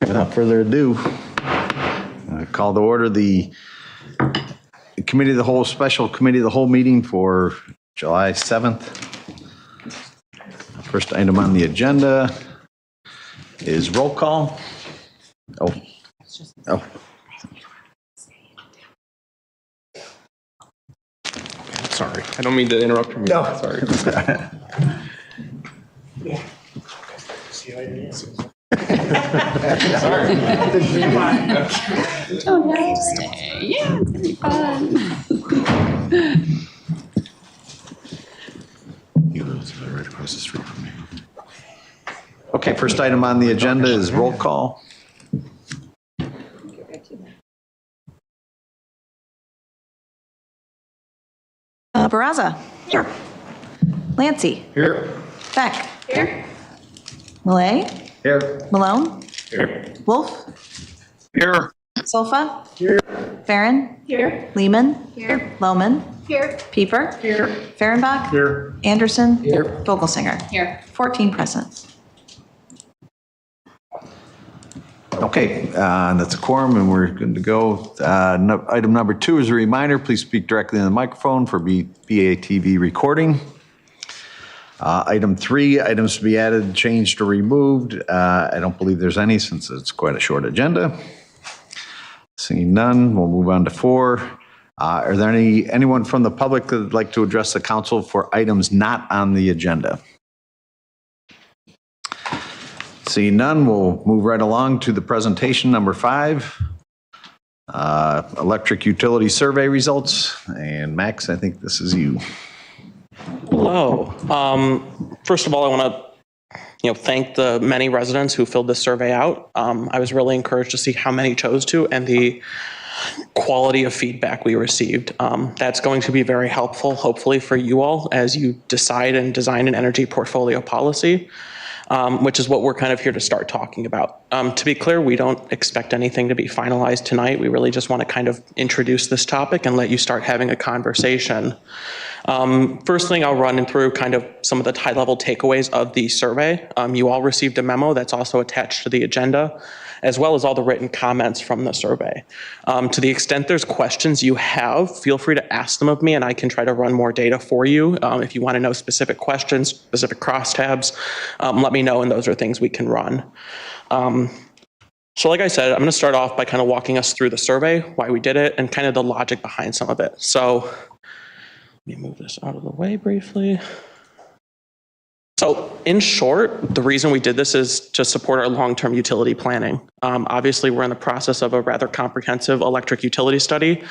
without further ado, I call to order the Committee of the Whole, Special Committee of the Whole meeting for July 7th. First item on the agenda is roll call. Oh. Sorry, I don't mean to interrupt your meeting. No. Sorry. Yeah. Sorry. Oh, nice. Yeah, it's gonna be fun. You live right across the street from me. Okay, first item on the agenda is roll call. Barraza. Here. Lancy. Here. Beck. Here. Millay. Here. Malone. Here. Wolf. Here. Solfa. Here. Farron. Here. Lehman. Here. Lohman. Here. Pieper. Here. Fehrenbach. Here. Anderson. Here. Vogelsinger. Here. 14 present. Okay, that's a quorum and we're good to go. Item number 2 is a reminder, please speak directly in the microphone for BATV recording. Item 3, items to be added, changed, or removed. I don't believe there's any since it's quite a short agenda. Seeing none, we'll move on to 4. Are there anyone from the public that would like to address the council for items not on the agenda? Seeing none, we'll move right along to the presentation number 5. Electric utility survey results. And Max, I think this is you. Hello. First of all, I want to thank the many residents who filled this survey out. I was really encouraged to see how many chose to and the quality of feedback we received. That's going to be very helpful, hopefully, for you all as you decide and design an energy portfolio policy. Which is what we're kind of here to start talking about. To be clear, we don't expect anything to be finalized tonight. We really just want to kind of introduce this topic and let you start having a conversation. First thing I'll run through kind of some of the high-level takeaways of the survey. You all received a memo that's also attached to the agenda, as well as all the written comments from the survey. To the extent there's questions you have, feel free to ask them of me and I can try to run more data for you. If you want to know specific questions, specific crosstabs, let me know and those are things we can run. So like I said, I'm going to start off by kind of walking us through the survey, why we did it, and kind of the logic behind some of it. So let me move this out of the way briefly. So in short, the reason we did this is to support our long-term utility planning. Obviously, we're in the process of a rather comprehensive electric utility study,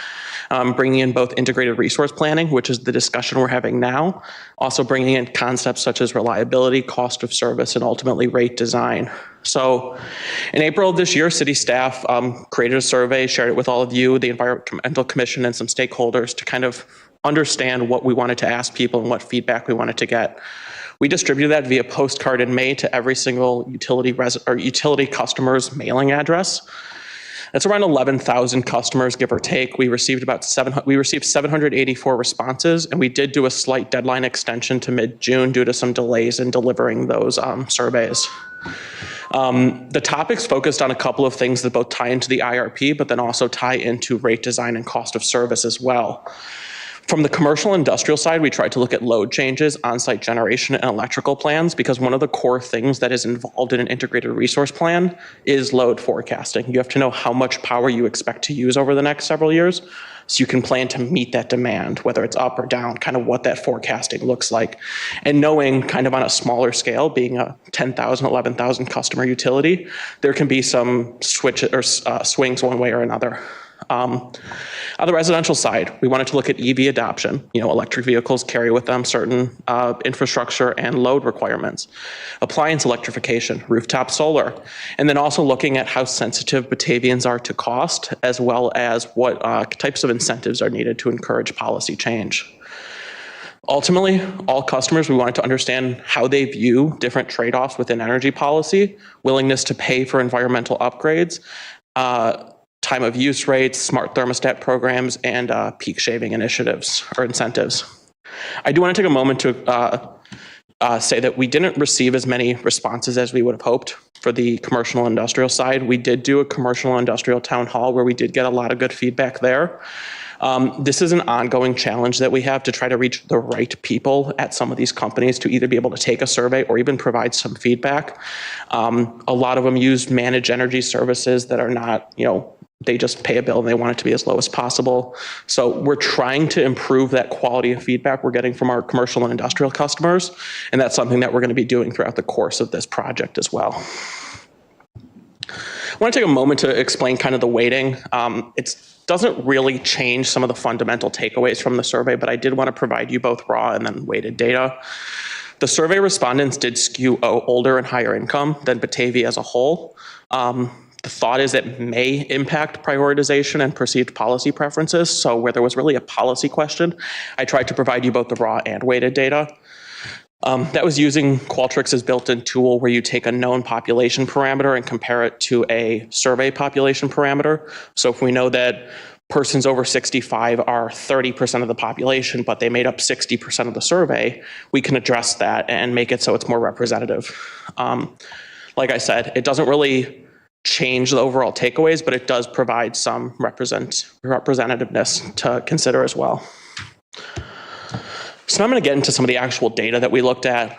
bringing in both integrated resource planning, which is the discussion we're having now, also bringing in concepts such as reliability, cost of service, and ultimately rate design. So in April of this year, city staff created a survey, shared it with all of you, the Environmental Commission, and some stakeholders to kind of understand what we wanted to ask people and what feedback we wanted to get. We distributed that via postcard in May to every single utility customer's mailing address. That's around 11,000 customers, give or take. We received 784 responses, and we did do a slight deadline extension to mid-June due to some delays in delivering those surveys. The topics focused on a couple of things that both tie into the IRP, but then also tie into rate design and cost of service as well. From the commercial industrial side, we tried to look at load changes, on-site generation, and electrical plans because one of the core things that is involved in an integrated resource plan is load forecasting. You have to know how much power you expect to use over the next several years so you can plan to meet that demand, whether it's up or down, kind of what that forecasting looks like. And knowing kind of on a smaller scale, being a 10,000, 11,000 customer utility, there can be some swings one way or another. On the residential side, we wanted to look at EV adoption. Electric vehicles carry with them certain infrastructure and load requirements. Appliance electrification, rooftop solar, and then also looking at how sensitive Batavians are to cost, as well as what types of incentives are needed to encourage policy change. Ultimately, all customers, we wanted to understand how they view different trade-offs within energy policy, willingness to pay for environmental upgrades, time of use rates, smart thermostat programs, and peak shaving initiatives or incentives. I do want to take a moment to say that we didn't receive as many responses as we would have hoped. for the commercial and industrial side. We did do a commercial and industrial town hall where we did get a lot of good feedback there. This is an ongoing challenge that we have to try to reach the right people at some of these companies to either be able to take a survey or even provide some feedback. A lot of them use managed energy services that are not, they just pay a bill and they want it to be as low as possible. So we're trying to improve that quality of feedback we're getting from our commercial and industrial customers. And that's something that we're going to be doing throughout the course of this project as well. I want to take a moment to explain kind of the weighting. It doesn't really change some of the fundamental takeaways from the survey, but I did want to provide you both raw and then weighted data. The survey respondents did skew older and higher income than Batavia as a whole. The thought is it may impact prioritization and perceived policy preferences. So where there was really a policy question, I tried to provide you both the raw and weighted data. That was using Qualtrics's built-in tool where you take a known population parameter and compare it to a survey population parameter. So if we know that persons over 65 are 30% of the population, but they made up 60% of the survey, we can address that and make it so it's more representative. Like I said, it doesn't really change the overall takeaways, but it does provide some representativeness to consider as well. So now I'm going to get into some of the actual data that we looked at.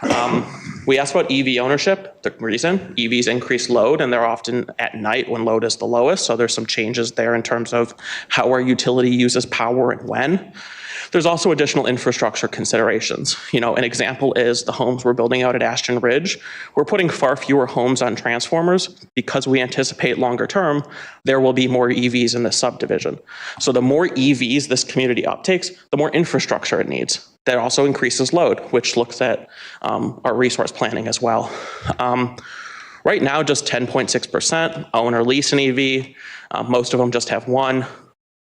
We asked about EV ownership. The reason, EVs increase load, and they're often at night when load is the lowest. So there's some changes there in terms of how our utility uses power and when. There's also additional infrastructure considerations. An example is the homes we're building out at Ashton Ridge. We're putting far fewer homes on transformers because we anticipate longer term, there will be more EVs in this subdivision. So the more EVs this community uptakes, the more infrastructure it needs. That also increases load, which looks at our resource planning as well. Right now, just 10.6% own or lease an EV. Most of them just have one.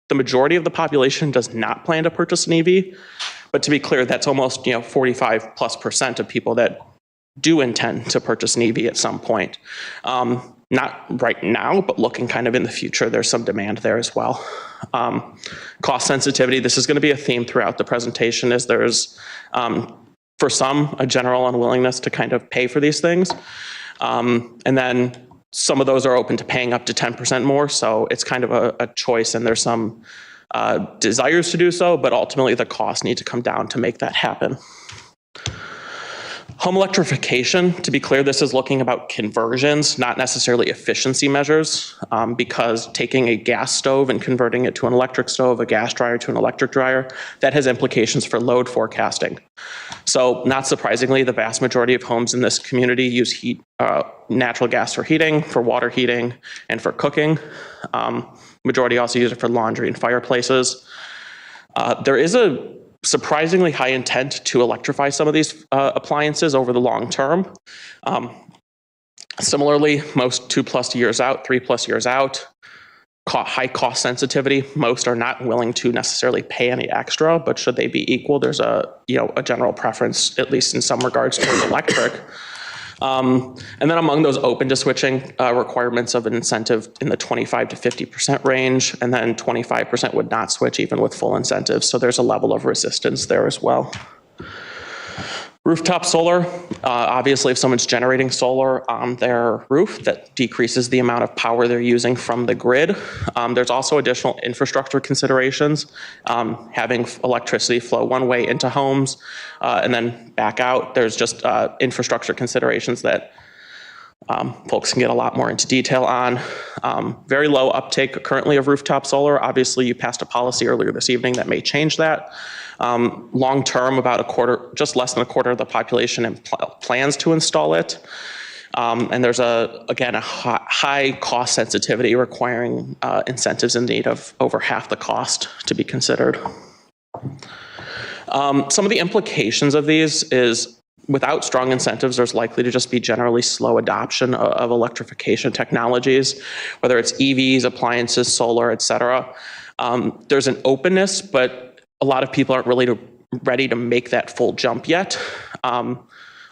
The majority of the population does not plan to purchase an EV, but to be clear, that's almost 45+% of people that do intend to purchase an EV at some point. Not right now, but looking kind of in the future, there's some demand there as well. Cost sensitivity, this is going to be a theme throughout the presentation, is there's, for some, a general unwillingness to kind of pay for these things. And then some of those are open to paying up to 10% more, so it's kind of a choice, and there's some desires to do so, but ultimately the costs need to come down to make that happen. Home electrification, to be clear, this is looking about conversions, not necessarily efficiency measures, because taking a gas stove and converting it to an electric stove, a gas dryer to an electric dryer, that has implications for load forecasting. So not surprisingly, the vast majority of homes in this community use natural gas for heating, for water heating, and for cooking. Majority also use it for laundry and fireplaces. There is a surprisingly high intent to electrify some of these appliances over the long term. Similarly, most 2+ years out, 3+ years out, high cost sensitivity, most are not willing to necessarily pay any extra, but should they be equal, there's a general preference, at least in some regards, towards electric. And then among those open to switching requirements of an incentive in the 25 to 50% range, and then 25% would not switch even with full incentives. So there's a level of resistance there as well. Rooftop solar, obviously if someone's generating solar on their roof, that decreases the amount of power they're using from the grid. There's also additional infrastructure considerations, having electricity flow one way into homes and then back out. There's just infrastructure considerations that folks can get a lot more into detail on. Very low uptake currently of rooftop solar. Obviously you passed a policy earlier this evening that may change that. Long term, about a quarter, just less than a quarter of the population plans to install it. And there's again, a high cost sensitivity requiring incentives in need of over half the cost to be considered. Some of the implications of these is without strong incentives, there's likely to just be generally slow adoption of electrification technologies, whether it's EVs, appliances, solar, et cetera. There's an openness, but a lot of people aren't really ready to make that full jump yet.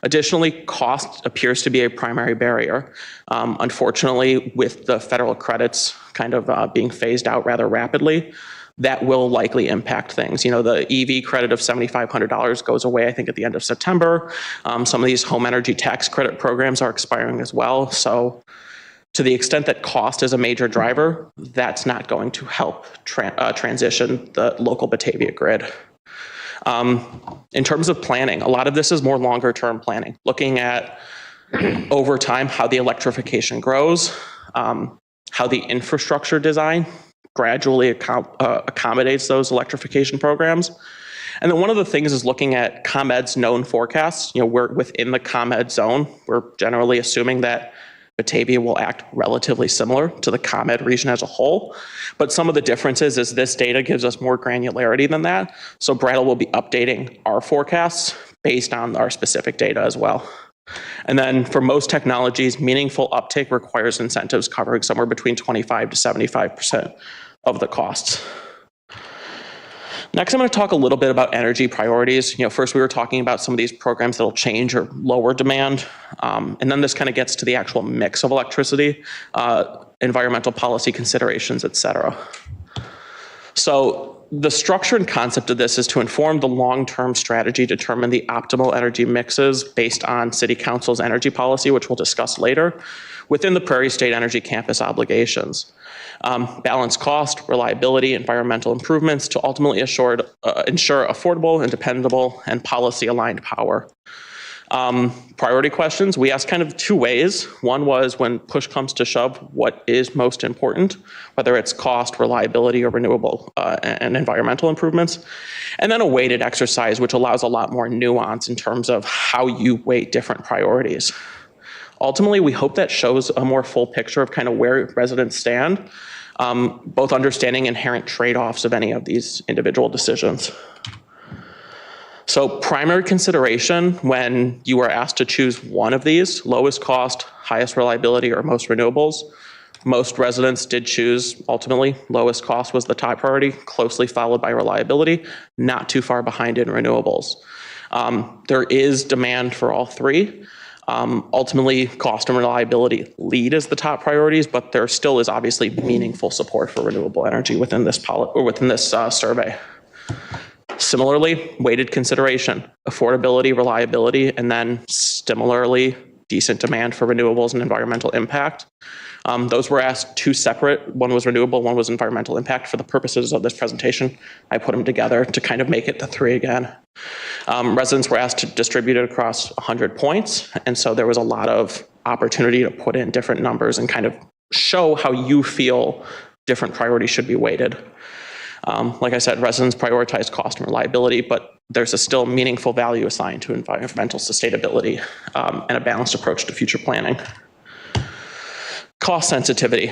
Additionally, cost appears to be a primary barrier. Unfortunately, with the federal credits kind of being phased out rather rapidly, that will likely impact things. You know, the EV credit of $7,500 goes away, I think, at the end of September. Some of these home energy tax credit programs are expiring as well. So to the extent that cost is a major driver, that's not going to help transition the local Batavia grid. In terms of planning, a lot of this is more longer term planning, looking at over time how the electrification grows, how the infrastructure design gradually accommodates those electrification programs. And then one of the things is looking at ComEd's known forecasts. You know, we're within the ComEd zone. We're generally assuming that Batavia will act relatively similar to the ComEd region as a whole. But some of the differences is this data gives us more granularity than that. So Brattle will be updating our forecasts based on our specific data as well. And then for most technologies, meaningful uptake requires incentives covering somewhere between 25 to 75% of the costs. Next, I'm going to talk a little bit about energy priorities. You know, first we were talking about some of these programs that'll change or lower demand. And then this kind of gets to the actual mix of electricity, environmental policy considerations, et cetera. So the structure and concept of this is to inform the long-term strategy, determine the optimal energy mixes based on City Council's energy policy, which we'll discuss later, within the Prairie State Energy Campus obligations. Balance cost, reliability, environmental improvements to ultimately ensure affordable and dependable and policy-aligned power. Priority questions, we asked kind of two ways. One was when push comes to shove, what is most important, whether it's cost, reliability, or renewable and environmental improvements. And then a weighted exercise, which allows a lot more nuance in terms of how you weight different priorities. Ultimately, we hope that shows a more full picture of kind of where residents stand, both understanding inherent trade-offs of any of these individual decisions. So primary consideration when you are asked to choose one of these, lowest cost, highest reliability, or most renewables, most residents did choose, ultimately, lowest cost was the top priority, closely followed by reliability, not too far behind in renewables. There is demand for all three. Ultimately, cost and reliability lead as the top priorities, but there still is obviously meaningful support for renewable energy within this survey. Similarly, weighted consideration, affordability, reliability, and then similarly, decent demand for renewables and environmental impact. Those were asked two separate, one was renewable, one was environmental impact. For the purposes of this presentation, I put them together to kind of make it the three again. Residents were asked to distribute it across 100 points, and so there was a lot of opportunity to put in different numbers and kind of show how you feel different priorities should be weighted. Like I said, residents prioritize cost and reliability, but there's a still meaningful value assigned to environmental sustainability and a balanced approach to future planning. Cost sensitivity.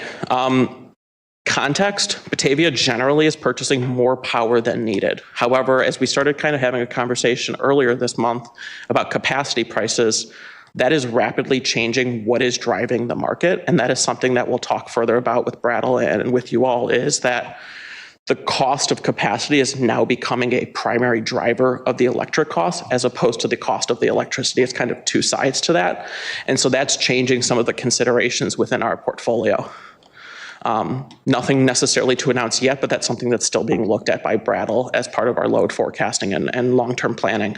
Context, Batavia generally is purchasing more power than needed. However, as we started kind of having a conversation earlier this month about capacity prices, that is rapidly changing what is driving the market. And that is something that we'll talk further about with Brattle and with you all, is that the cost of capacity is now becoming a primary driver of the electric costs as opposed to the cost of the electricity. It's kind of two sides to that. And so that's changing some of the considerations within our portfolio. Nothing necessarily to announce yet, but that's something that's still being looked at by Brattle as part of our load forecasting and long-term planning.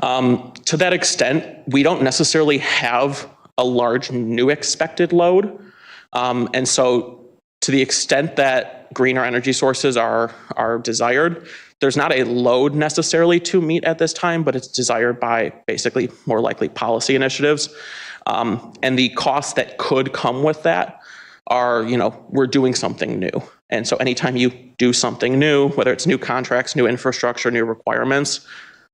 To that extent, we don't necessarily have a large new expected load. And so to the extent that greener energy sources are desired, there's not a load necessarily to meet at this time, but it's desired by basically more likely policy initiatives. And the costs that could come with that are, we're doing something new. And so anytime you do something new, whether it's new contracts, new infrastructure, new requirements,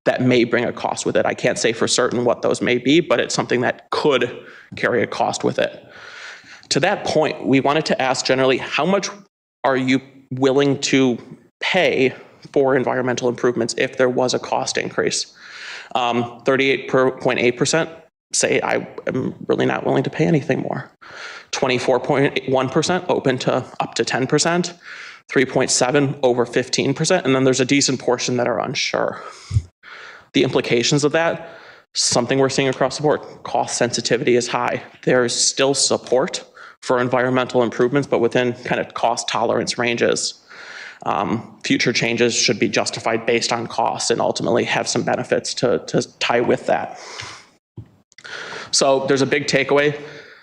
that may bring a cost with it. I can't say for certain what those may be, but it's something that could carry a cost with it. To that point, we wanted to ask generally, how much are you willing to pay for environmental improvements if there was a cost increase? 38.8% say I am really not willing to pay anything more. 24.1% open to up to 10%, 3.7% over 15%, and then there's a decent portion that are unsure. The implications of that, something we're seeing across the board, cost sensitivity is high. There's still support for environmental improvements, but within kind of cost tolerance ranges. Future changes should be justified based on costs and ultimately have some benefits to tie with that. So there's a big takeaway.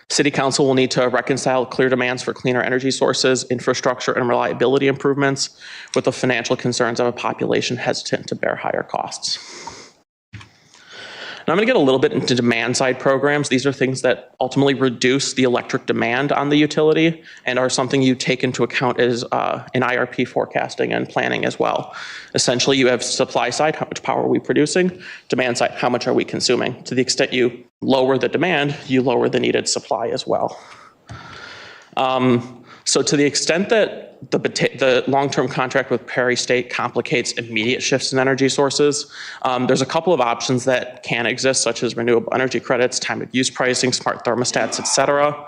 City Council will need to reconcile clear demands for cleaner energy sources, infrastructure, and reliability improvements with the financial concerns of a population hesitant to bear higher costs. Now I'm going to get a little bit into demand side programs. These are things that ultimately reduce the electric demand on the utility and are something you take into account as in IRP forecasting and planning as well. Essentially, you have supply side, how much power are we producing? Demand side, how much are we consuming? To the extent you lower the demand, you lower the needed supply as well. So to the extent that the long-term contract with Prairie State complicates immediate shifts in energy sources, there's a couple of options that can exist, such as renewable energy credits, time of use pricing, smart thermostats, et cetera.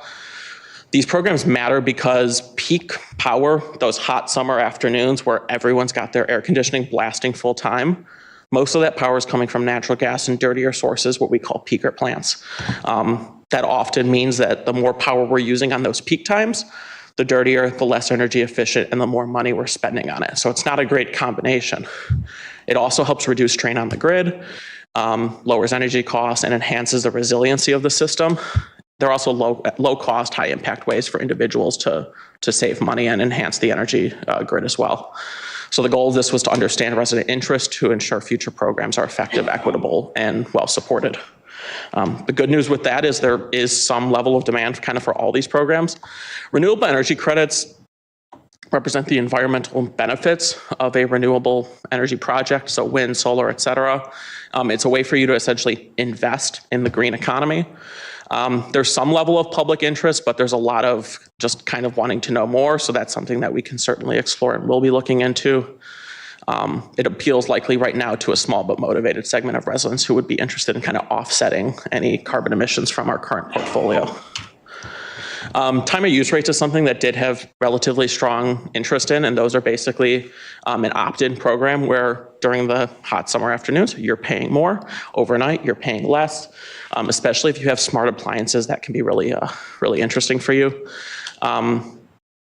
These programs matter because peak power, those hot summer afternoons where everyone's got their air conditioning blasting full time, most of that power is coming from natural gas and dirtier sources, what we call peaker plants. That often means that the more power we're using on those peak times, the dirtier, the less energy efficient, and the more money we're spending on it. So it's not a great combination. It also helps reduce strain on the grid, lowers energy costs, and enhances the resiliency of the system. They're also low cost, high impact ways for individuals to save money and enhance the energy grid as well. So the goal of this was to understand resident interest to ensure future programs are effective, equitable, and well supported. The good news with that is there is some level of demand kind of for all these programs. Renewable energy credits represent the environmental benefits of a renewable energy project, so wind, solar, et cetera. It's a way for you to essentially invest in the green economy. There's some level of public interest, but there's a lot of just kind of wanting to know more, so that's something that we can certainly explore and will be looking into. It appeals likely right now to a small but motivated segment of residents who would be interested in kind of offsetting any carbon emissions from our current portfolio. Time of use rates is something that did have relatively strong interest in, and those are basically an opt-in program where during the hot summer afternoons, you're paying more. Overnight, you're paying less, especially if you have smart appliances. That can be really, really interesting for you.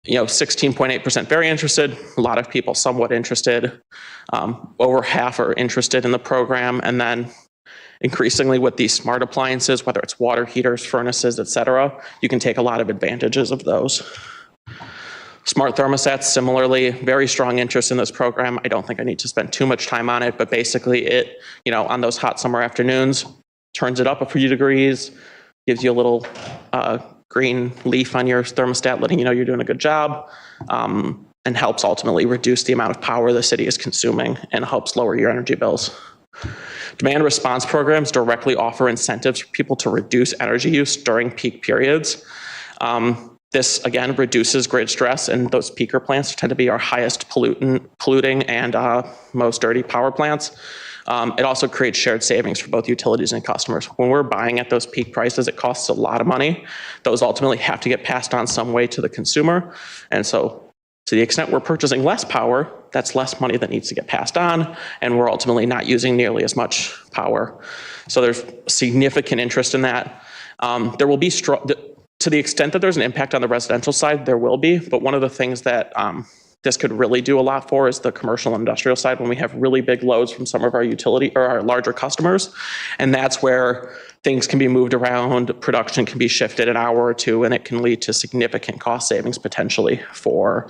16.8% very interested, a lot of people somewhat interested, over half are interested in the program, and then increasingly with these smart appliances, whether it's water heaters, furnaces, et cetera, you can take a lot of advantages of those. Smart thermostats, similarly, very strong interest in this program. I don't think I need to spend too much time on it, but basically it, on those hot summer afternoons, turns it up a few degrees, gives you a little green leaf on your thermostat, letting you know you're doing a good job, and helps ultimately reduce the amount of power the city is consuming and helps lower your energy bills. Demand response programs directly offer incentives for people to reduce energy use during peak periods. This, again, reduces grid stress, and those peaker plants tend to be our highest polluting and most dirty power plants. It also creates shared savings for both utilities and customers. When we're buying at those peak prices, it costs a lot of money. Those ultimately have to get passed on some way to the consumer. And so to the extent we're purchasing less power, that's less money that needs to get passed on, and we're ultimately not using nearly as much power. So there's significant interest in that. There will be to the extent that there's an impact on the residential side, there will be, but one of the things that this could really do a lot for is the commercial and industrial side when we have really big loads from some of our utility or our larger customers. And that's where things can be moved around, production can be shifted an hour or two, and it can lead to significant cost savings potentially for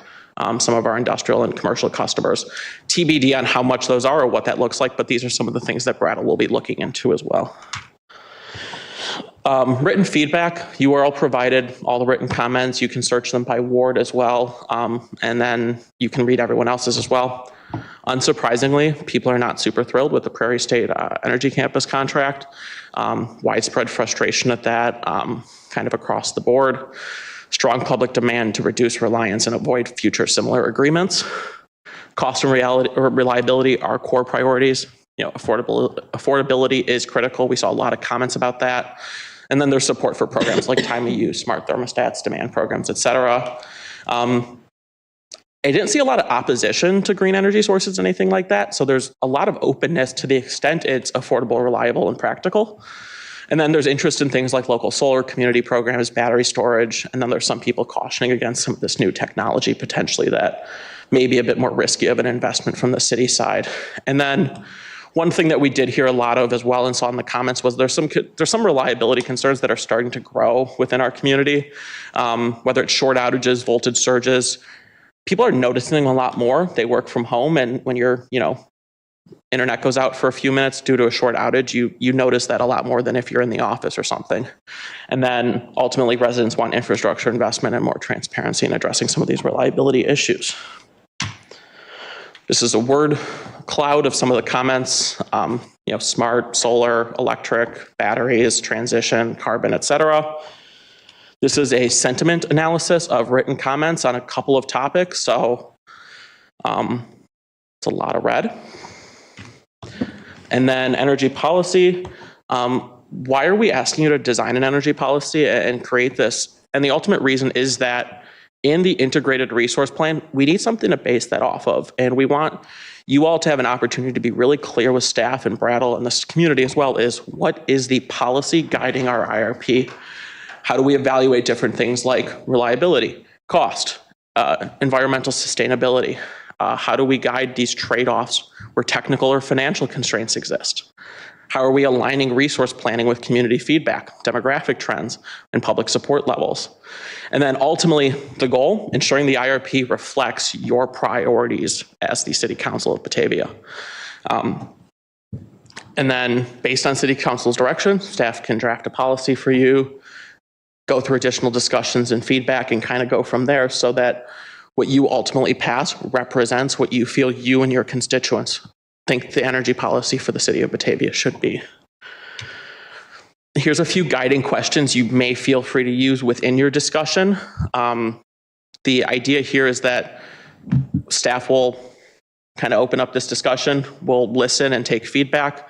some of our industrial and commercial customers. TBD on how much those are or what that looks like, but these are some of the things that Brattle will be looking into as well. Written feedback, you are all provided all the written comments. You can search them by ward as well, and then you can read everyone else's as well. Unsurprisingly, people are not super thrilled with the Prairie State Energy Campus contract. Widespread frustration at that, kind of across the board. Strong public demand to reduce reliance and avoid future similar agreements. Cost and reliability are core priorities. Affordability is critical. We saw a lot of comments about that. And then there's support for programs like time of use, smart thermostats, demand programs, et cetera. I didn't see a lot of opposition to green energy sources, anything like that. So there's a lot of openness to the extent it's affordable, reliable, and practical. And then there's interest in things like local solar, community programs, battery storage. And then there's some people cautioning against some of this new technology potentially that maybe a bit more risky of an investment from the city side. And then one thing that we did hear a lot of as well and saw in the comments was there's some reliability concerns that are starting to grow within our community, whether it's short outages, voltage surges. People are noticing a lot more. They work from home, and when your internet goes out for a few minutes due to a short outage, you notice that a lot more than if you're in the office or something. And then ultimately residents want infrastructure investment and more transparency in addressing some of these reliability issues. This is a word cloud of some of the comments, smart, solar, electric, batteries, transition, carbon, et cetera. This is a sentiment analysis of written comments on a couple of topics, so it's a lot of red. And then energy policy. Why are we asking you to design an energy policy and create this? And the ultimate reason is that in the integrated resource plan, we need something to base that off of. And we want you all to have an opportunity to be really clear with staff and Brattle and this community as well is what is the policy guiding our IRP? How do we evaluate different things like reliability, cost, environmental sustainability? How do we guide these trade-offs where technical or financial constraints exist? How are we aligning resource planning with community feedback, demographic trends, and public support levels? And then ultimately, the goal, ensuring the IRP reflects your priorities as the City Council of Batavia. And then based on City Council's direction, staff can draft a policy for you, go through additional discussions and feedback, and kind of go from there so that what you ultimately pass represents what you feel you and your constituents think the energy policy for the city of Batavia should be. Here's a few guiding questions you may feel free to use within your discussion. The idea here is that staff will kind of open up this discussion, we'll listen and take feedback,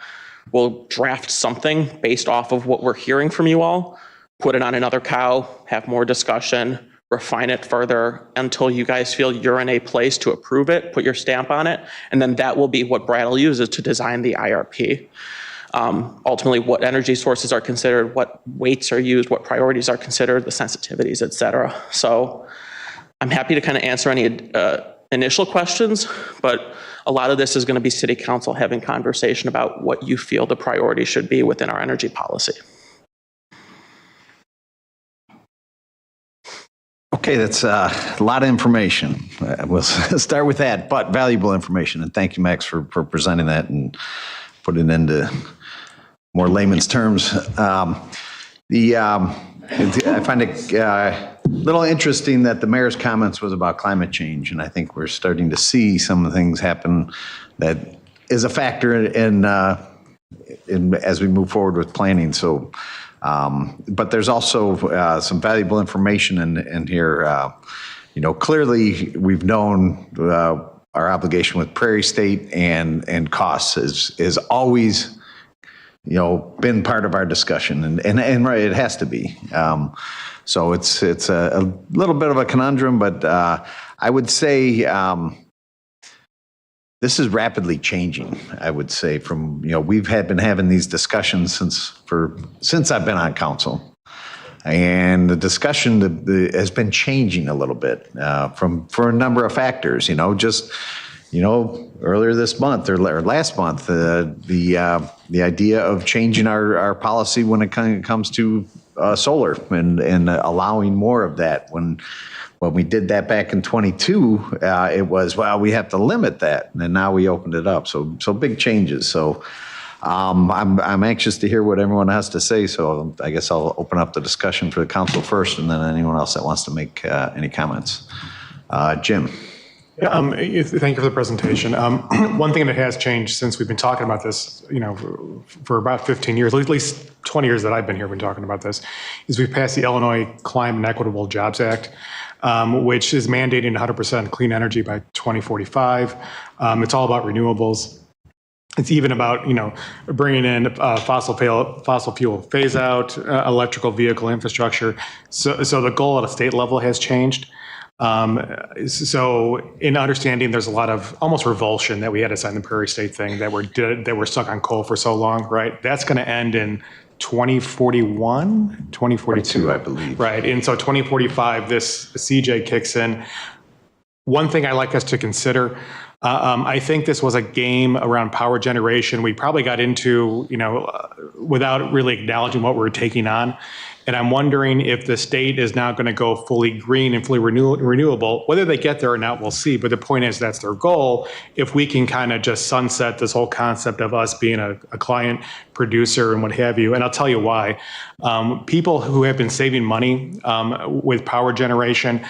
we'll draft something based off of what we're hearing from you all, put it on another cow, have more discussion, refine it further until you guys feel you're in a place to approve it, put your stamp on it, and then that will be what Brattle uses to design the IRP. Ultimately, what energy sources are considered, what weights are used, what priorities are considered, the sensitivities, et cetera. So I'm happy to kind of answer any initial questions, but a lot of this is going to be City Council having conversation about what you feel the priority should be within our energy policy. Okay, that's a lot of information. We'll start with that, but valuable information. And thank you, Max, for presenting that and putting it into more layman's terms. I find it a little interesting that the mayor's comments was about climate change, and I think we're starting to see some of the things happen that is a factor in as we move forward with planning. So. But there's also some valuable information in here. Clearly we've known our obligation with Prairie State and costs is always, been part of our discussion, and right, it has to be. So it's a little bit of a conundrum, but I would say this is rapidly changing, I would say, from, we've been having these discussions since I've been on council. And the discussion has been changing a little bit for a number of factors, earlier this month or last month, the idea of changing our policy when it comes to solar and allowing more of that. When we did that back in 22, it was, well, we have to limit that. And now we opened it up. So big changes. So I'm anxious to hear what everyone has to say. So I guess I'll open up the discussion for the council first, and then anyone else that wants to make any comments. Jim. Yeah, thank you for the presentation. One thing that has changed since we've been talking about this, for about 15 years, at least 20 years that I've been here, been talking about this, is we've passed the Illinois Climate and Equitable Jobs Act, which is mandating 100% clean energy by 2045. It's all about renewables. It's even about, bringing in fossil fuel phase out, electrical vehicle infrastructure. So the goal at a state level has changed. So in understanding, there's a lot of almost revulsion that we had to sign the Prairie State thing that we're stuck on coal for so long, right? That's going to end in 2041, 2042, I believe. Right. And so 2045, this CJ kicks in. one thing I like us to consider, I think this was a game around power generation. We probably got into, without really acknowledging what we're taking on. And I'm wondering if the state is now going to go fully green and fully renewable. Whether they get there or not, we'll see. But the point is, that's their goal. If we can kind of just sunset this whole concept of us being a client producer and what have you. And I'll tell you why. People who have been saving money with power generation,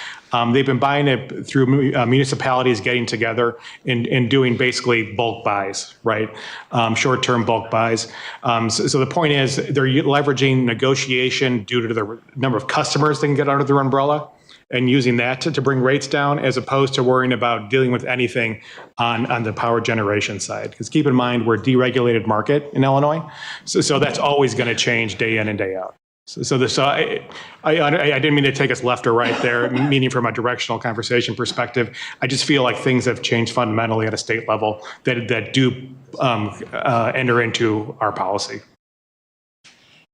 they've been buying it through municipalities getting together and doing basically bulk buys, right? Short-term bulk buys. So the point is, they're leveraging negotiation due to the number of customers they can get under their umbrella, and using that to bring rates down, as opposed to worrying about dealing with anything on the power generation side. Because keep in mind, we're a deregulated market in Illinois, so that's always going to change day in and day out. So I didn't mean to take us left or right there, meaning from a directional conversation perspective. I just feel like things have changed fundamentally at a state level that do enter into our policy.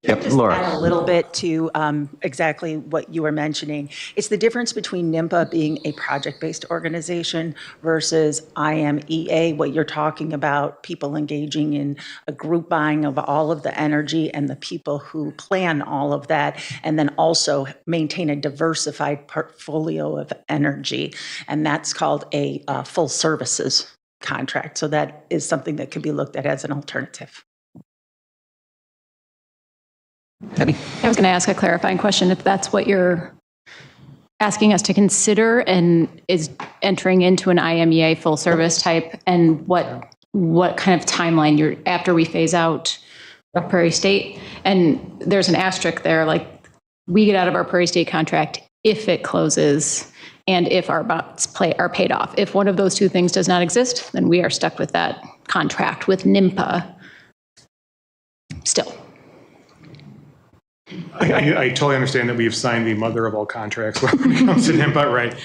Yep, Just Laura. add a little bit to exactly what you were mentioning. It's the difference between NIMPA being a project-based organization versus IMEA, what you're talking about, people engaging in a group buying of all of the energy and the people who plan all of that, and then also maintain a diversified portfolio of energy. And that's called a full services contract. So that is something that could be looked at as an alternative. Debbie? I was going to ask a clarifying question, if that's what you're asking us to consider and is entering into an IMEA full service type, and what kind of timeline you're after we phase out Prairie State. And there's an asterisk there, like we get out of our Prairie State contract if it closes and if our bonds are paid off. If one of those two things does not exist, then we are stuck with that contract with NIMPA still. I totally understand that we've signed the mother of all contracts when it comes to NIMPA, right?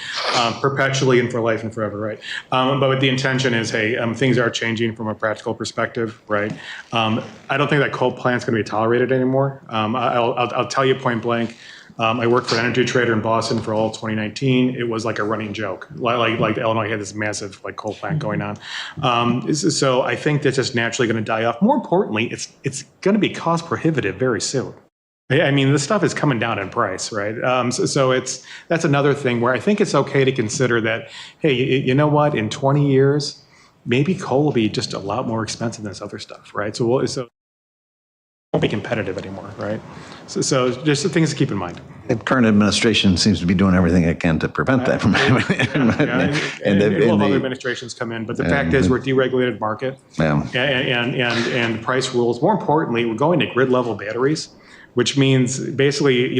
Perpetually and for life and forever, right? But the intention is, hey, things are changing from a practical perspective, right? I don't think that coal plant's going to be tolerated anymore. I'll tell you point blank. I worked for an energy trader in Boston for all of 2019. It was like a running joke. Like Illinois had this massive coal plant going on. So I think that's just naturally going to die off. More importantly, it's going to be cost prohibitive very soon. I mean, this stuff is coming down in price, right? So that's another thing where I think it's okay to consider that, hey, you know what? In 20 years, maybe coal will be just a lot more expensive than this other stuff, right? So it won't be competitive anymore, right? So just the things to keep in mind. The current administration seems to be doing everything it can to prevent that from happening. And other administrations come in, but the fact is we're a deregulated market, and price rules. More importantly, we're going to grid level batteries, which means basically,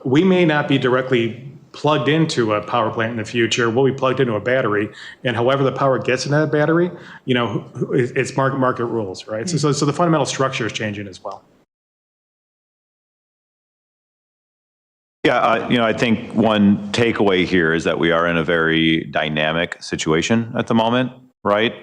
we may not be directly plugged into a power plant in the future. We'll be plugged into a battery, and however the power gets in that battery, it's market rules, right? So the fundamental structure is changing as well. Yeah, I think one takeaway here is that we are in a very dynamic situation at the moment, right?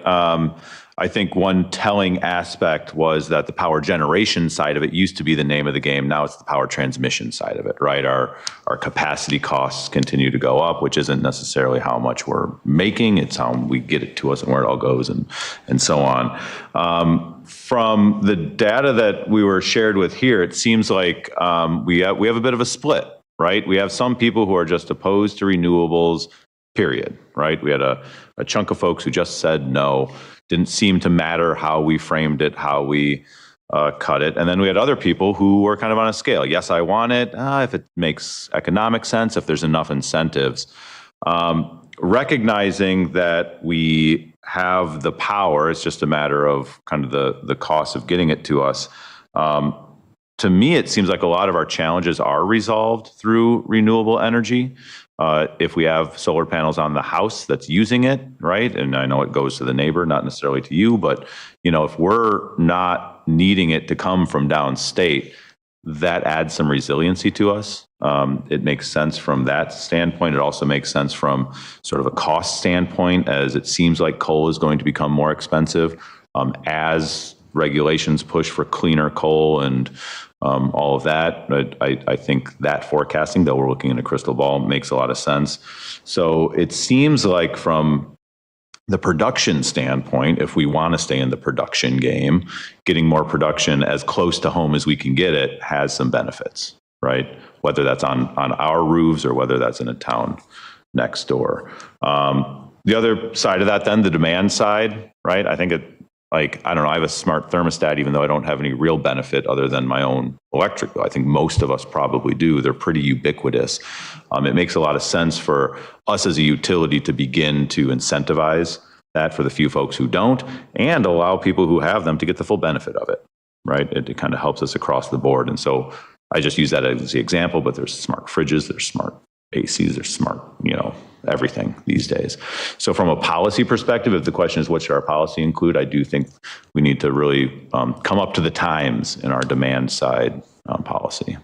I think one telling aspect was that the power generation side of it used to be the name of the game. Now it's the power transmission side of it, right? Our capacity costs continue to go up, which isn't necessarily how much we're making. It's how we get it to us and where it all goes and so on. From the data that we were shared with here, it seems like we have a bit of a split, right? We have some people who are just opposed to renewables, period, right? We had a chunk of folks who just said no. Didn't seem to matter how we framed it, how we cut it. And then we had other people who were kind of on a scale. Yes, I want it, if it makes economic sense, if there's enough incentives. Recognizing that we have the power, it's just a matter of kind of the cost of getting it to us. To me, it seems like a lot of our challenges are resolved through renewable energy. If we have solar panels on the house that's using it, right? And I know it goes to the neighbor, not necessarily to you, but if we're not needing it to come from downstate, that adds some resiliency to us. It makes sense from that standpoint. It also makes sense from sort of a cost standpoint, as it seems like coal is going to become more expensive as regulations push for cleaner coal and all of that. But I think that forecasting, though we're looking in a crystal ball, makes a lot of sense. So it seems like from the production standpoint, if we want to stay in the production game, getting more production as close to home as we can get it has some benefits, right? Whether that's on our roofs or whether that's in a town next door. The other side of that then, the demand side, right? I think I don't know, I have a smart thermostat, even though I don't have any real benefit other than my own electric bill. I think most of us probably do. They're pretty ubiquitous. It makes a lot of sense for us as a utility to begin to incentivize that for the few folks who don't, and allow people who have them to get the full benefit of it, right? It kind of helps us across the board. And so I just use that as the example, but there's smart fridges, there's smart ACs, there's smart, everything these days. So from a policy perspective, if the question is what should our policy include, I do think we need to really come up to the times in our demand side policy.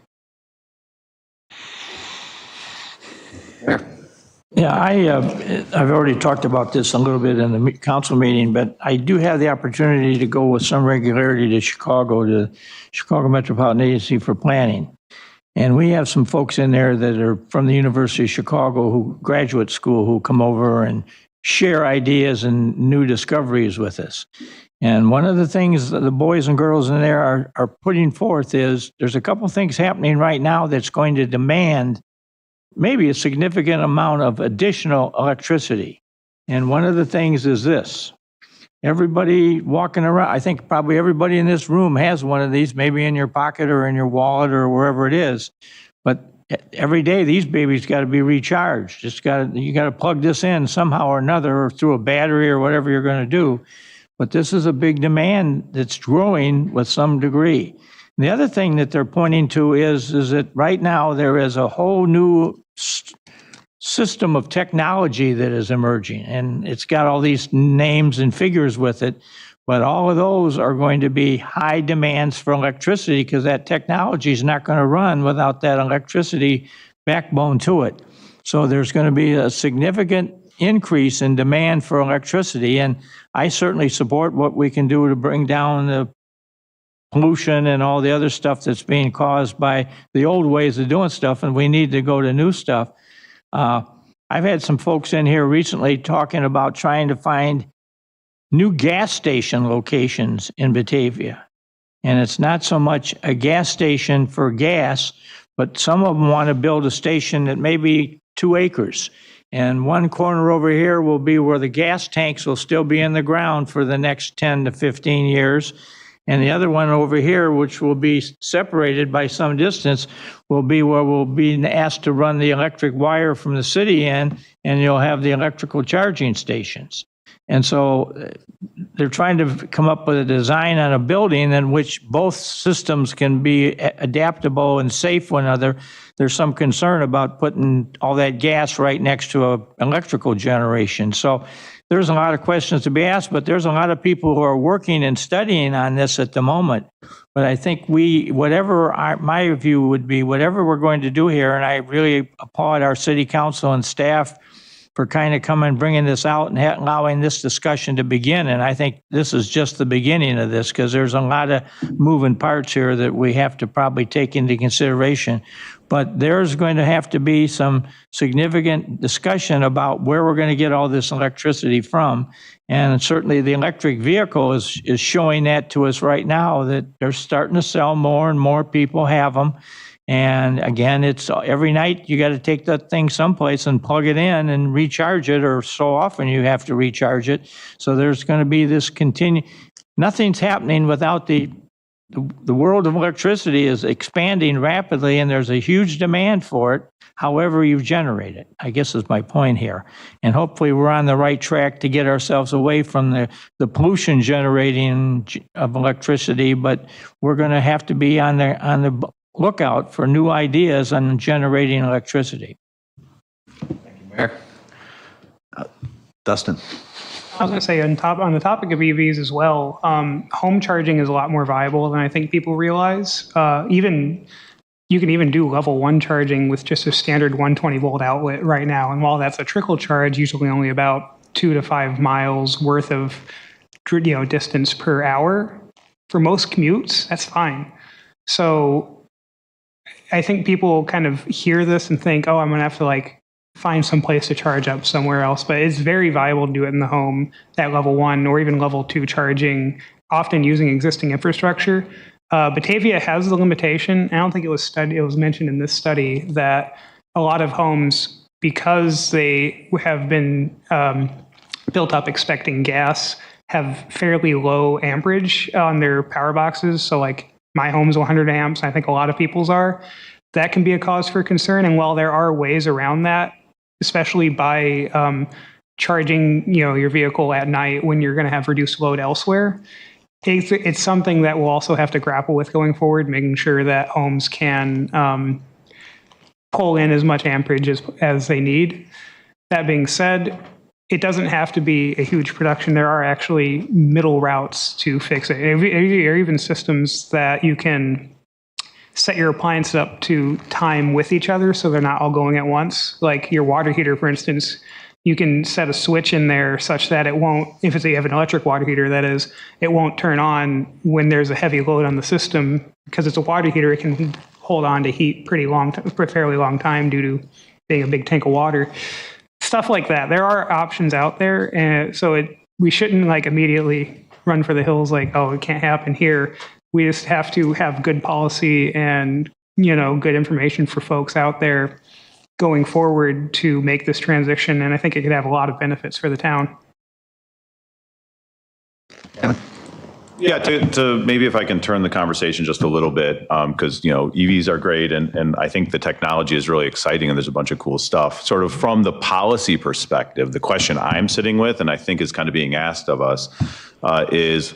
Yeah, I've already talked about this a little bit in the council meeting, but I do have the opportunity to go with some regularity to Chicago Metropolitan Agency for Planning. And we have some folks in there that are from the University of Chicago, graduate school, who come over and share ideas and new discoveries with us. And one of the things that the boys and girls in there are putting forth is there's a couple things happening right now that's going to demand maybe a significant amount of additional electricity. And one of the things is this. Everybody walking around, I think probably everybody in this room has one of these, maybe in your pocket or in your wallet or wherever it is. But every day, these babies got to be recharged. You got to plug this in somehow or another, or through a battery or whatever you're going to do. But this is a big demand that's growing with some degree. And the other thing that they're pointing to is that right now there is a whole new system of technology that is emerging, and it's got all these names and figures with it, but all of those are going to be high demands for electricity because that technology is not going to run without that electricity backbone to it. So there's going to be a significant increase in demand for electricity, and I certainly support what we can do to bring down the pollution and all the other stuff that's being caused by the old ways of doing stuff, and we need to go to new stuff. I've had some folks in here recently talking about trying to find new gas station locations in Batavia. And it's not so much a gas station for gas, but some of them want to build a station that may be 2 acres. And one corner over here will be where the gas tanks will still be in the ground for the next 10 to 15 years. And the other one over here, which will be separated by some distance, will be where we'll be asked to run the electric wire from the city in, and you'll have the electrical charging stations. And so they're trying to come up with a design on a building in which both systems can be adaptable and safe one another. There's some concern about putting all that gas right next to an electrical generation. So there's a lot of questions to be asked, but there's a lot of people who are working and studying on this at the moment. But I think my view would be, whatever we're going to do here, and I really applaud our city council and staff for kind of coming, bringing this out and allowing this discussion to begin. And I think this is just the beginning of this, because there's a lot of moving parts here that we have to probably take into consideration. But there's going to have to be some significant discussion about where we're going to get all this electricity from. And certainly the electric vehicle is showing that to us right now, that they're starting to sell more and more people have them. And again, it's every night you got to take that thing someplace and plug it in and recharge it, or so often you have to recharge it. So there's going to be this nothing's happening without the world of electricity is expanding rapidly, and there's a huge demand for it, however you generate it, I guess is my point here. And hopefully we're on the right track to get ourselves away from the pollution generating of electricity, but we're going to have to be on the lookout for new ideas on generating electricity. Thank you, Mayor. Dustin. I was going to say, on the topic of EVs as well, home charging is a lot more viable than I think people realize. You can even do level 1 charging with just a standard 120 volt outlet right now. And while that's a trickle charge, usually only about 2 to 5 miles worth of distance per hour, for most commutes, that's fine. So I think people kind of hear this and think, oh, I'm going to have to like find some place to charge up somewhere else. But it's very viable to do it in the home at level 1 or even level 2 charging, often using existing infrastructure. Batavia has the limitation. I don't think it was mentioned in this study that a lot of homes, because they have been built up expecting gas, have fairly low amperage on their power boxes. So like my home's 100 amps, I think a lot of people's are. That can be a cause for concern. And while there are ways around that, especially by charging, your vehicle at night when you're going to have reduced load elsewhere, it's something that we'll also have to grapple with going forward, making sure that homes can pull in as much amperage as they need. That being said, it doesn't have to be a huge production. There are actually middle routes to fix it. Or even systems that you can set your appliances up to time with each other so they're not all going at once. Like your water heater, for instance, you can set a switch in there such that it won't, if you have an electric water heater, that is, it won't turn on when there's a heavy load on the system. Because it's a water heater, it can hold on to heat for a fairly long time due to being a big tank of water. Stuff like that. There are options out there, and so we shouldn't like immediately run for the hills like, oh, it can't happen here. We just have to have good policy and good information for folks out there going forward to make this transition, and I think it could have a lot of benefits for the town. Yeah, to maybe if I can turn the conversation just a little bit, because EVs are great, and I think the technology is really exciting, and there's a bunch of cool stuff. Sort of from the policy perspective, the question I'm sitting with, and I think is kind of being asked of us, is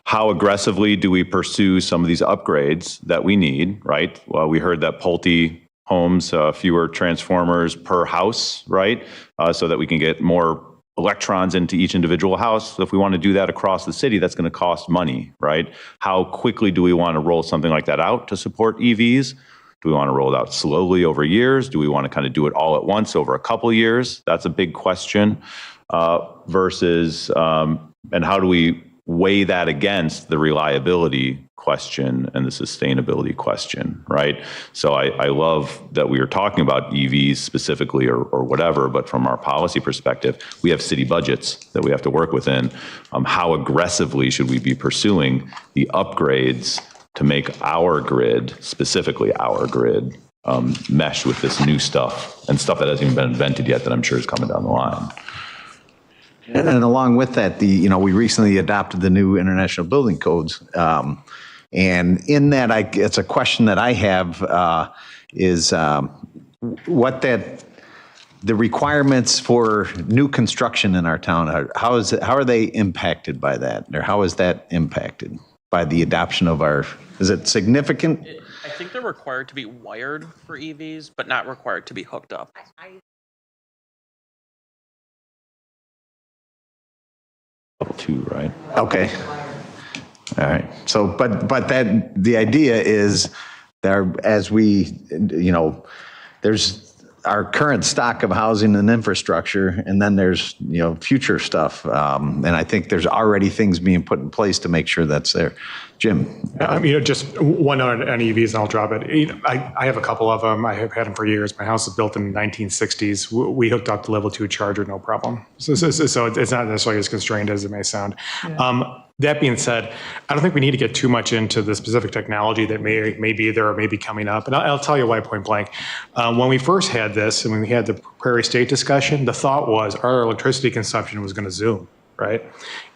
how aggressively do we pursue some of these upgrades that we need, right? Well, we heard that Pulte homes, fewer transformers per house, right? So that we can get more electrons into each individual house. So if we want to do that across the city, that's going to cost money, right? How quickly do we want to roll something like that out to support EVs? Do we want to roll it out slowly over years? Do we want to kind of do it all at once over a couple of years? That's a big question. Versus, and how do we weigh that against the reliability question and the sustainability question, right? So I love that we are talking about EVs specifically or whatever, but from our policy perspective, we have city budgets that we have to work within. How aggressively should we be pursuing the upgrades to make our grid, specifically our grid, mesh with this new stuff and stuff that hasn't even been invented yet that I'm sure is coming down the line? And along with that, we recently adopted the new international building codes. And in that, it's a question that I have is what the requirements for new construction in our town are. How are they impacted by that? Or how is that impacted by the adoption of is it significant? I think they're required to be wired for EVs, but not required to be hooked up. Two, right? Okay. All right. So, but the idea is there, as we, there's our current stock of housing and infrastructure, and then there's, future stuff. And I think there's already things being put in place to make sure that's there. Jim? Just one on EVs, and I'll drop it. I have a couple of them. I have had them for years. My house was built in the 1960s. We hooked up the level 2 charger, no problem. So it's not necessarily as constrained as it may sound. Yeah. That being said, I don't think we need to get too much into the specific technology that may be there or may be coming up. And I'll tell you why point blank. When we first had this, and when we had the Prairie State discussion, the thought was our electricity consumption was going to zoom. Right?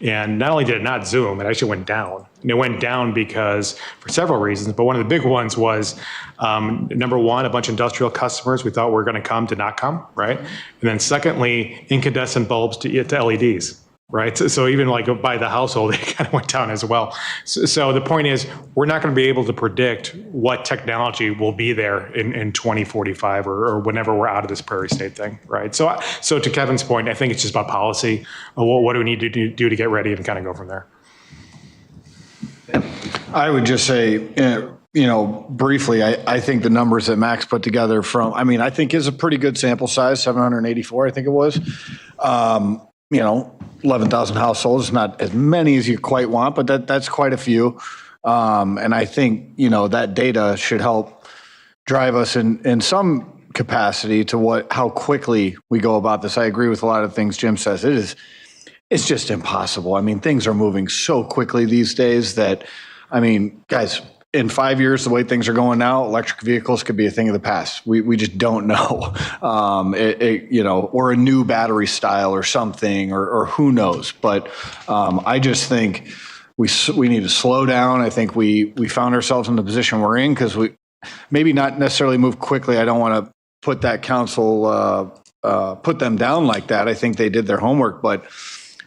And not only did it not zoom, it actually went down. And it went down because for several reasons, but one of the big ones was, number one, a bunch of industrial customers we thought were going to come did not come, right? And then secondly, incandescent bulbs to LEDs. Right. So even like by the household, it kind of went down as well. So the point is, we're not going to be able to predict what technology will be there in 2045 or whenever we're out of this Prairie State thing. Right. So to Kevin's point, I think it's just about policy. What do we need to do to get ready and kind of go from there? I would just say, briefly, I think the numbers that Max put together I think is a pretty good sample size, 784, I think it was. 11,000 households, not as many as you quite want, but that's quite a few. And I think, you know, that data should help drive us in some capacity to how quickly we go about this. I agree with a lot of things Jim says. It's just impossible. I mean, things are moving so quickly these days that, I mean, guys, in 5 years, the way things are going now, electric vehicles could be a thing of the past. We just don't know, you know, or a new battery style or something, or who knows. But I just think we need to slow down. I think we found ourselves in the position we're in because we maybe not necessarily move quickly. I don't want to put that council, put them down like that. I think they did their homework, but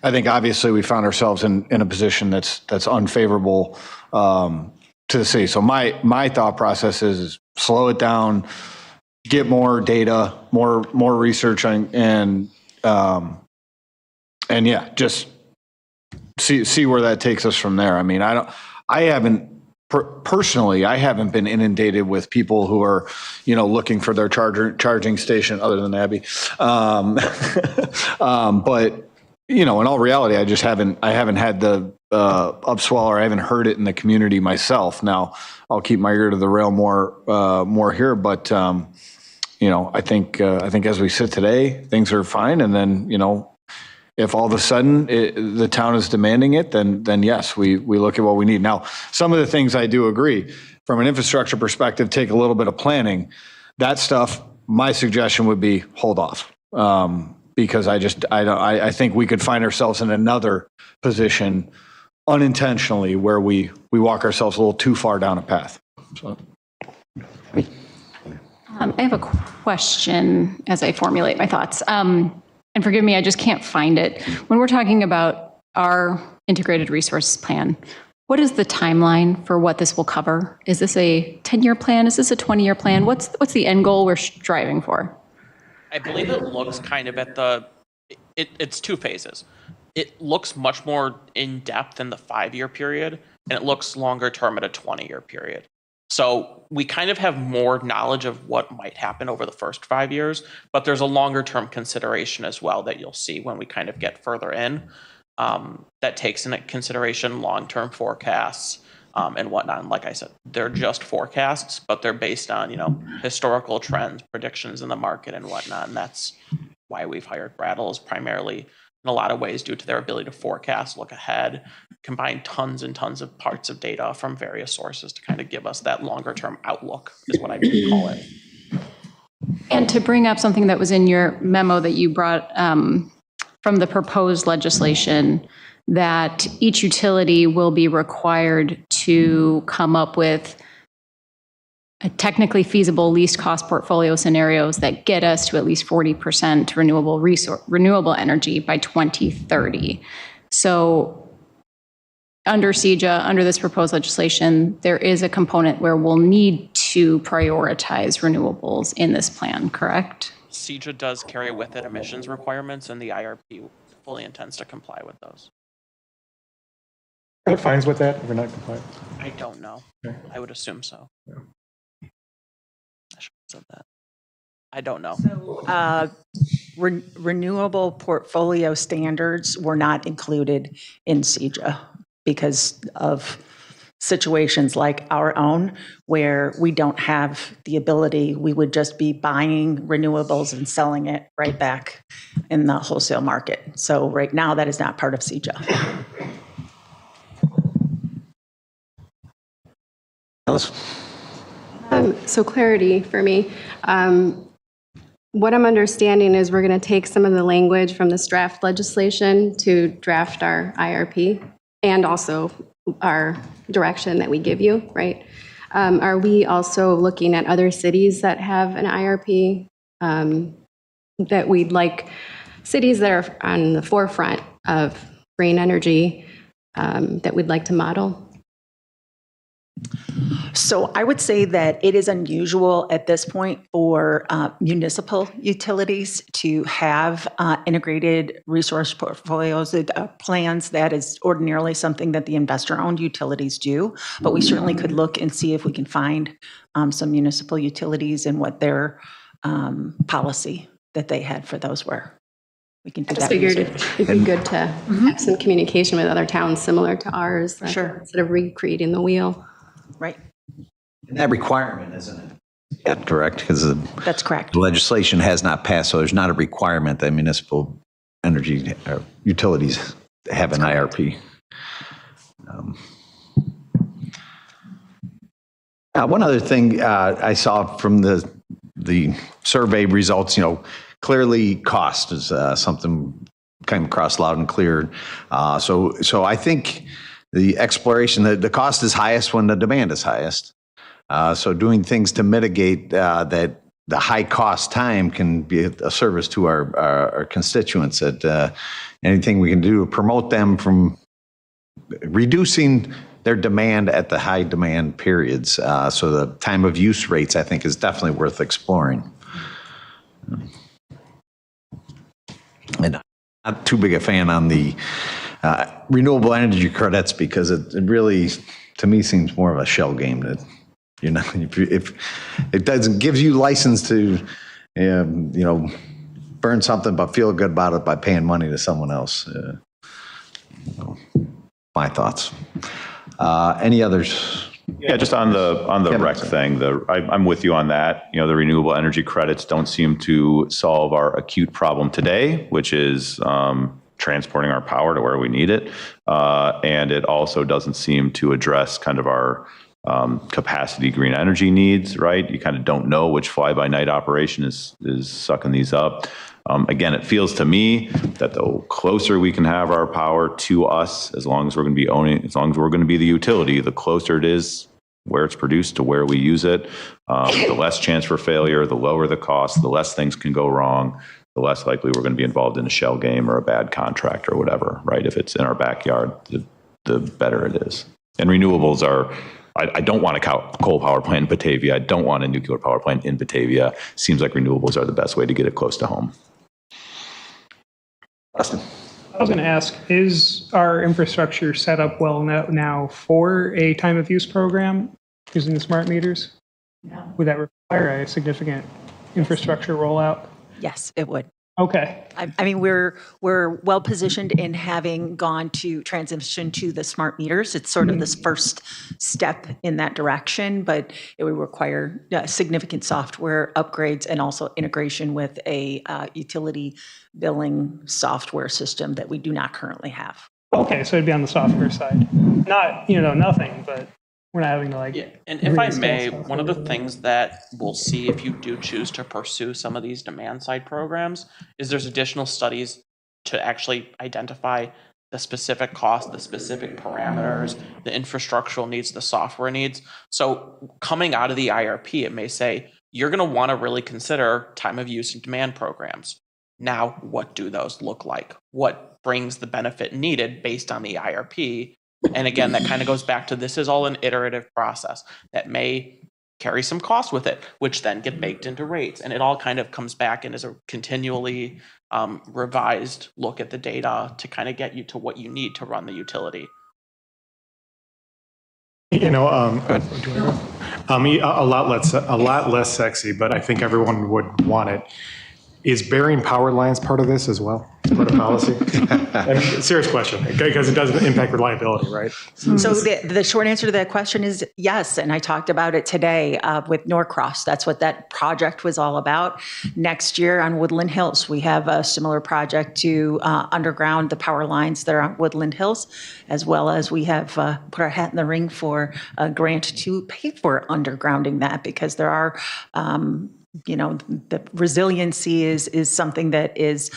I think obviously we found ourselves in a position that's unfavorable to the city. So my thought process is slow it down, get more data, more research, and yeah, just see where that takes us from there. I mean, personally, I haven't been inundated with people who are, you know, looking for their charging station, other than Abby. But you know, in all reality, I haven't had the upswell, or I haven't heard it in the community myself. Now, I'll keep my ear to the rail more here, but you know, I think as we sit today, things are fine. And then, you know, if all of a sudden the town is demanding it, then yes, we look at what we need. Now, some of the things I do agree from an infrastructure perspective, take a little bit of planning. That stuff, my suggestion would be hold off. Because I think we could find ourselves in another position unintentionally where we walk ourselves a little too far down a path. So. I have a question as I formulate my thoughts. And forgive me, I just can't find it. When we're talking about our integrated resource plan, what is the timeline for what this will cover? Is this a 10-year plan? Is this a 20-year plan? What's the end goal we're striving for? I believe it looks kind of it's two phases. It looks much more in depth in the 5-year period, and it looks longer term at a 20-year period. So we kind of have more knowledge of what might happen over the first 5 years, but there's a longer term consideration as well that you'll see when we kind of get further in, that takes into consideration long-term forecasts, and whatnot. And like I said, they're just forecasts, but they're based on, you know, historical trends, predictions in the market and whatnot. And that's why we've hired Brattle, is primarily in a lot of ways due to their ability to forecast, look ahead, combine tons and tons of parts of data from various sources to kind of give us that longer term outlook, is what I would call it. And to bring up something that was in your memo that you brought from the proposed legislation, that each utility will be required to come up with a technically feasible least cost portfolio scenarios that get us to at least 40% renewable energy by 2030. So under CEJA, under this proposed legislation, there is a component where we'll need to prioritize renewables in this plan, correct? CEJA does carry with it emissions requirements, and the IRP fully intends to comply with those. Are there fines with that if we're not compliant? I don't know. Okay. I would assume so. Yeah. I should have said that. I don't know. So, renewable portfolio standards were not included in CEJA because of situations like our own, where we don't have the ability. We would just be buying renewables and selling it right back in the wholesale market. So right now, that is not part of CEJA. So clarity for me. What I'm understanding is we're going to take some of the language from this draft legislation to draft our IRP and also our direction that we give you, right? Are we also looking at other cities that have an IRP that we'd like, cities that are on the forefront of green energy that we'd like to model? So I would say that it is unusual at this point for municipal utilities to have integrated resource portfolios, plans. That is ordinarily something that the investor-owned utilities do, but we certainly could look and see if we can find some municipal utilities and what their policy that they had for those were. we can do Just that. figured research. it'd be good to have some communication with other towns similar to ours. Sure. Instead of recreating the wheel. Right. And that requirement isn't yet correct because the That's correct. legislation has not passed, so there's not a requirement that municipal energy utilities have an IRP. One other thing I saw from the survey results, clearly cost is something came across loud and clear. So I think the exploration, the cost is highest when the demand is highest. So doing things to mitigate that the high cost time can be a service to our constituents. That anything we can do to promote them from reducing their demand at the high demand periods. So the time of use rates, I think, is definitely worth exploring. And I'm not too big a fan on the renewable energy credits because it really, to me, seems more of a shell game. That if it doesn't gives you license to, burn something but feel good about it by paying money to someone else. My thoughts. Any others? Yeah, just on the rec thing, I'm with you on that. The renewable energy credits don't seem to solve our acute problem today, which is transporting our power to where we need it. And it also doesn't seem to address kind of our capacity green energy needs, right? You kind of don't know which fly-by-night operation is sucking these up. Again, it feels to me that the closer we can have our power to us, as long as we're going to be owning, as long as we're going to be the utility, the closer it is where it's produced to where we use it, the less chance for failure, the lower the cost, the less things can go wrong, the less likely we're going to be involved in a shell game or a bad contract or whatever, right? If it's in our backyard, the better it is. And renewables are, I don't want a coal power plant in Batavia. I don't want a nuclear power plant in Batavia. Seems like renewables are the best way to get it close to home. Austin. I was going to ask, is our infrastructure set up well now for a time of use program using the smart meters? No. Would that require a significant infrastructure rollout? Yes, it would. Okay. I mean, we're well positioned in having gone to transition to the smart meters. It's sort of this first step in that direction, but it would require significant software upgrades and also integration with a utility billing software system that we do not currently have. Okay, so it'd be on the software side. Not, nothing, but we're not having to and if I may, one of the things that we'll see if you do choose to pursue some of these demand side programs is there's additional studies to actually identify the specific cost, the specific parameters, the infrastructural needs, the software needs. So coming out of the IRP, it may say, you're going to want to really consider time of use and demand programs. Now, what do those look like? What brings the benefit needed based on the IRP? And again, that kind of goes back to this is all an iterative process that may carry some cost with it, which then get baked into rates. And it all kind of comes back and is a continually revised look at the data to kind of get you to what you need to run the utility. A lot less sexy, but I think everyone would want it. Is burying power lines part of this as well? Part of policy? I mean, serious question, because it does impact reliability, right? So the short answer to that question is yes, and I talked about it today with Norcross. That's what that project was all about. Next year on Woodland Hills, we have a similar project to underground the power lines that are on Woodland Hills, as well as we have put our hat in the ring for a grant to pay for undergrounding that, because there are the resiliency is something that is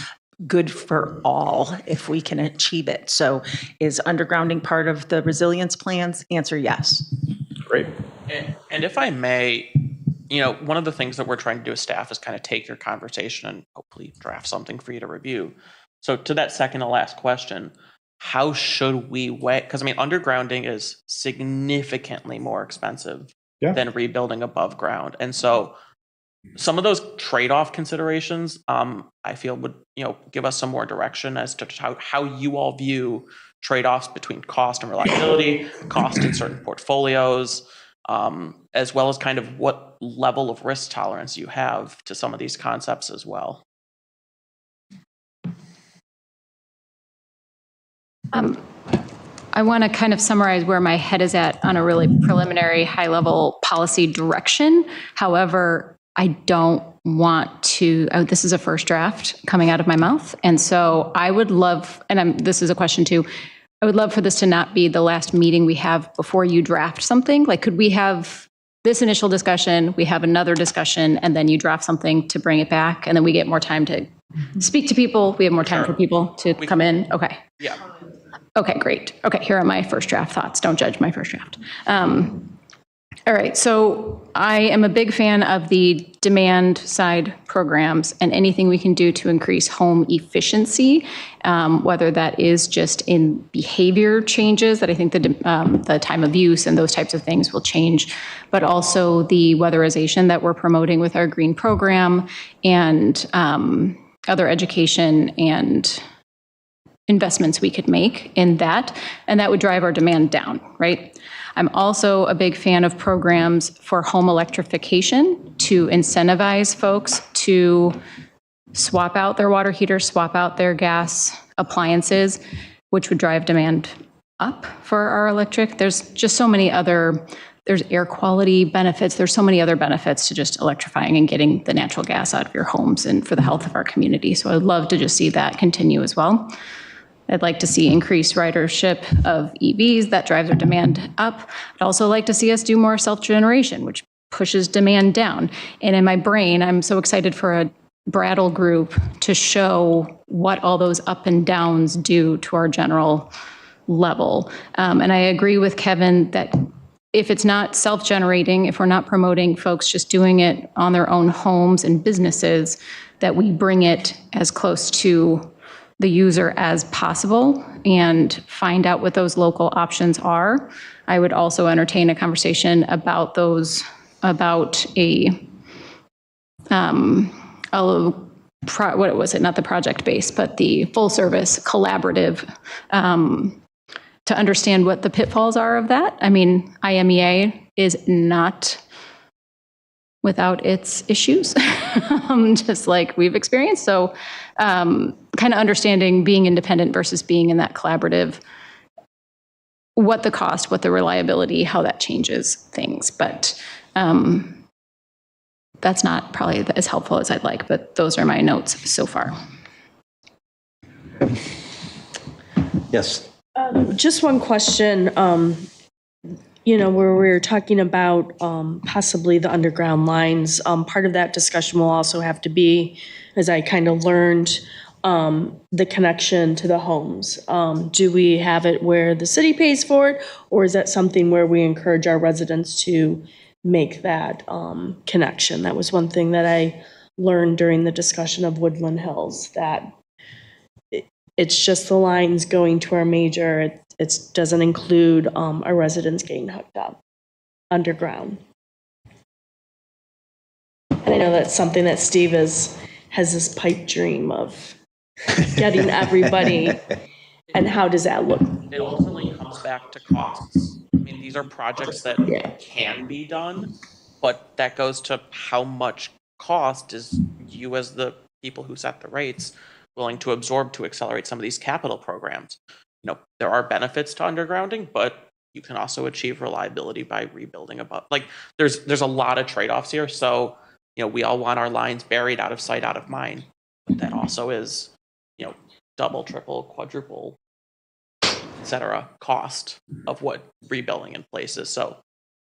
good for all if we can achieve it. So is undergrounding part of the resilience plans? Answer yes. Great. And if I may, one of the things that we're trying to do as staff is kind of take your conversation and hopefully draft something for you to review. So to that second to last question, how should we weigh, because undergrounding is significantly more expensive than rebuilding above ground. And so some of those trade-off considerations, I feel would give us some more direction as to how you all view trade-offs between cost and reliability, cost in certain portfolios, as well as kind of what level of risk tolerance you have to some of these concepts as well. I want to kind of summarize where my head is at on a really preliminary, high-level policy direction. However, I don't want to, this is a first draft coming out of my mouth. And so I would love, and this is a question too, I would love for this to not be the last meeting we have before you draft something. Like, could we have this initial discussion, we have another discussion, and then you draft something to bring it back, and then we get more time to speak to people, we have more time for people to come in? Okay. Yeah. Okay, great. Okay, here are my first draft thoughts. Don't judge my first draft. All right, so I am a big fan of the demand side programs and anything we can do to increase home efficiency, whether that is just in behavior changes that I think the time of use and those types of things will change, but also the weatherization that we're promoting with our green program and other education and investments we could make in that, and that would drive our demand down, right? I'm also a big fan of programs for home electrification to incentivize folks to swap out their water heaters, swap out their gas appliances, which would drive demand up for our electric. There's just so many other, there's air quality benefits. There's so many other benefits to just electrifying and getting the natural gas out of your homes and for the health of our community. So I'd love to just see that continue as well. I'd like to see increased ridership of EVs. That drives our demand up. I'd also like to see us do more self-generation, which pushes demand down. And in my brain, I'm so excited for a Brattle group to show what all those up and downs do to our general level. And I agree with Kevin that if it's not self-generating, if we're not promoting folks just doing it on their own homes and businesses, that we bring it as close to the user as possible and find out what those local options are. I would also entertain a conversation about those, about what was it, not the project-based, but the full-service collaborative, to understand what the pitfalls are of that. I mean, IMEA is not without its issues, just like we've experienced. So kind of understanding being independent versus being in that collaborative, what the cost, what the reliability, how that changes things. But that's not probably as helpful as I'd like, but those are my notes so far. Yes. Just one question, you know, where we were talking about possibly the underground lines. Part of that discussion will also have to be, as I kind of learned, the connection to the homes. Do we have it where the city pays for it, or is that something where we encourage our residents to make that connection? That was one thing that I learned during the discussion of Woodland Hills, that it's just the lines going to our major. It doesn't include our residents getting hooked up underground. And I know that's something that Steve has this pipe dream of getting everybody. And how does that look? It ultimately comes back to costs. I mean, these are projects that can be done, but that goes to how much cost is you as the people who set the rates willing to absorb to accelerate some of these capital programs. You know, there are benefits to undergrounding, but you can also achieve reliability by rebuilding above. Like, there's a lot of trade-offs here. So, you know, we all want our lines buried out of sight, out of mind, but that also is, you know, double, triple, quadruple, etc. cost of what rebuilding in place is. So,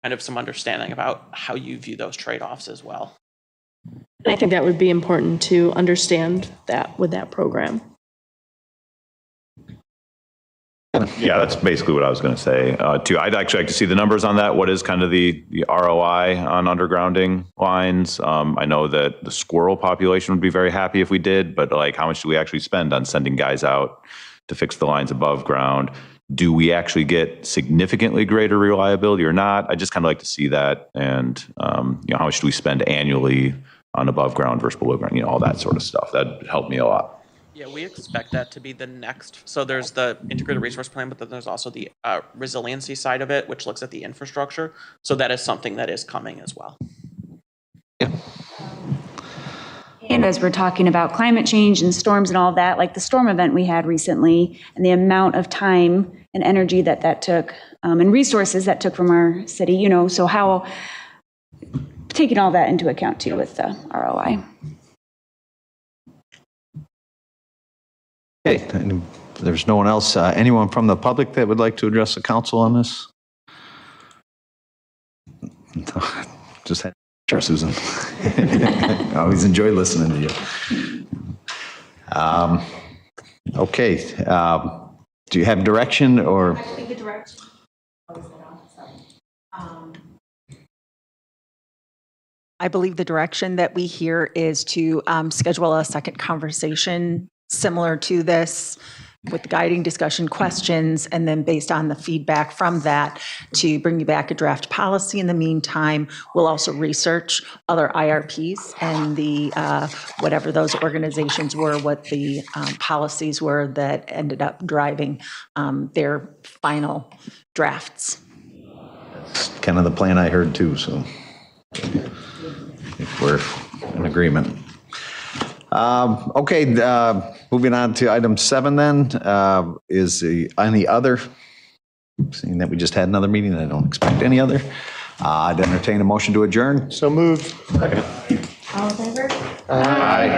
kind of some understanding about how you view those trade-offs as well. I think that would be important to understand that with that program. Yeah, that's basically what I was going to say, too. I'd actually like to see the numbers on that. What is kind of the ROI on undergrounding lines? I know that the squirrel population would be very happy if we did, but like, how much do we actually spend on sending guys out to fix the lines above ground? Do we actually get significantly greater reliability or not? I just kind of like to see that. And, you know, how much do we spend annually on above ground versus below ground? You know, all that sort of stuff. That'd help me a lot. Yeah, we expect that to be the next. So there's the integrated resource plan, but then there's also the resiliency side of it, which looks at the infrastructure. So that is something that is coming as well. Yeah. And as we're talking about climate change and storms and all of that, like the storm event we had recently, and the amount of time and energy that took, and resources that took from our city, you know, so how, taking all that into account too with the ROI. Okay, and if there's no one else, anyone from the public that would like to address the council on this? Just had sure, Susan. I always enjoy listening to you. Okay, do you have direction or? I think the direction. I believe the direction that we hear is to schedule a second conversation similar to this with guiding discussion questions, and then based on the feedback from that, to bring you back a draft policy. In the meantime, we'll also research other IRPs and the, whatever those organizations were, what the policies were that ended up driving their final drafts. That's kind of the plan I heard too, so if we're in agreement. Okay, moving on to item 7 then, is the, on the other, seeing that we just had another meeting, I don't expect any other. I'd entertain a motion to adjourn. So moved. All in favor? Aye.